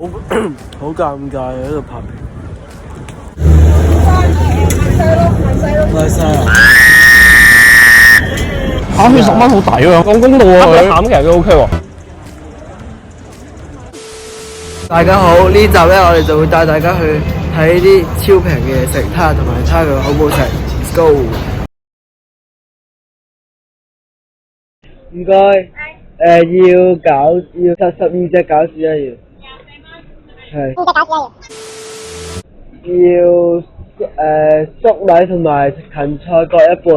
好尷尬喺度拍片。賣晒啊！佢10蚊好抵喎，講公道喎佢。餡其實都 OK 喎。大家好，呢集咧我哋就會帶大家去睇啲超平嘅嘢食，睇下同埋睇下佢好唔好食。Let's go！ 唔該，要12隻餃子啊要。係。要粟米同埋芹菜各一半。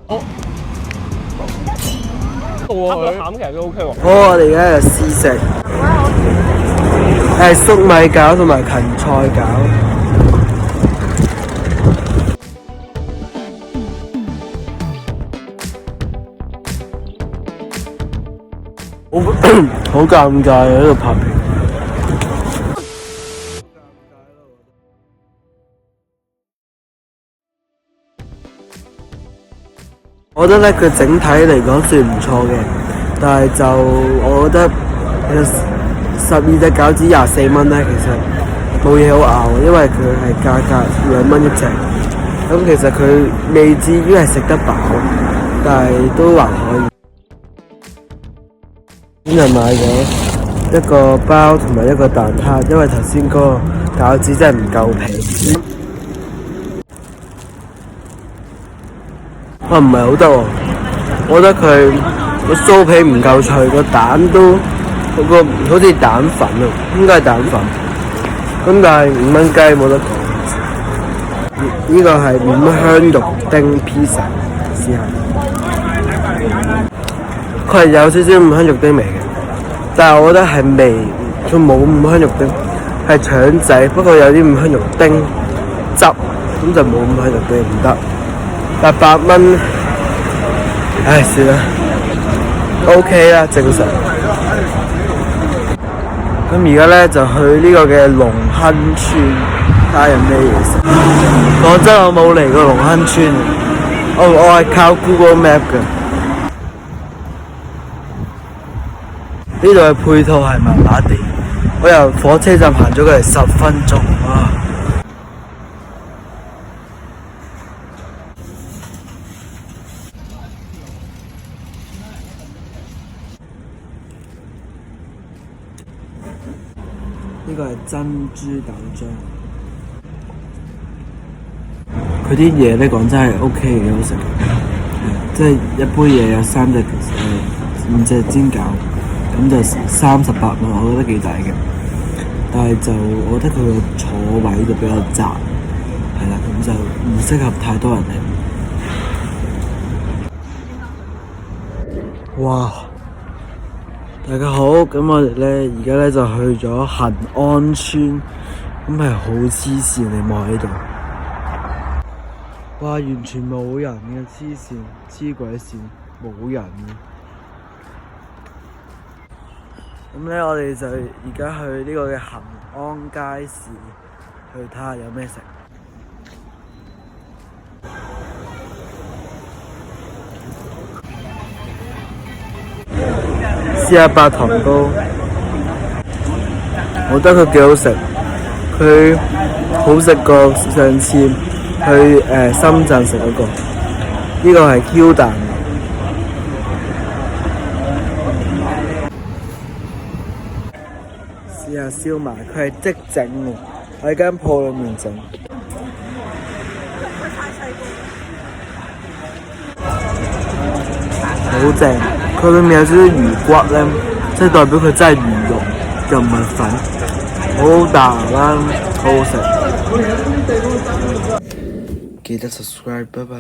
好。佢餡其實都 OK 喎。好，我哋而家就試食，係粟米餃同埋芹菜餃。好尷尬喺度拍片。我覺得咧，佢整體嚟講算唔錯嘅，但係就我覺得12隻餃子24蚊咧，其實冇嘢好拗，因為佢係價格2蚊一隻。咁其實佢未至於係食得飽，但係都還可以。今日買咗一個包同埋一個蛋撻，因為頭先嗰個餃子真係唔夠皮。唔係好得喎，我覺得佢個酥皮唔夠脆，個蛋都好似蛋粉啊，應該係蛋粉。咁但係5蚊雞冇得講。呢個係五香肉丁披薩，試下。佢係有少少五香肉丁味嘅，但係我覺得係味，佢冇五香肉丁，係腸仔，不過有啲五香肉丁汁，咁就冇五香肉丁唔得。8蚊，唉算啦 ，OK 啦，正常。咁而家咧就去呢個嘅龍亨村睇下有咩嘢食。講真，我冇嚟過龍亨村，我係靠 Google Map 嘅。呢度嘅配套係麻麻地，我由火車站行咗過嚟10分鐘啊！呢個係珍珠豆漿，佢啲嘢咧講真係 OK 嘅，好食。即係一杯嘢有5隻煎餃，咁就38蚊，我覺得幾抵嘅。但係就我覺得佢個坐位就比較窄，係啦，咁就唔適合太多人嚟。哇！大家好，咁我哋咧而家咧就去咗恆安村，咁係好黐線，你望喺度，哇，完全冇人嘅，黐線，黐鬼線，冇人嘅。咁咧我哋就而家去呢個嘅恆安街市，去睇下有咩食。試下白糖糕，我覺得佢幾好食，佢好食過上次去深圳食嗰個，呢個係 Q 彈。試下燒賣，佢係即整嘅，喺間鋪裏面整。好正，佢裏面有少少魚骨咧，即係代表佢真係魚肉，又唔係粉，好大啦，好好食。記得 subscribe，拜拜。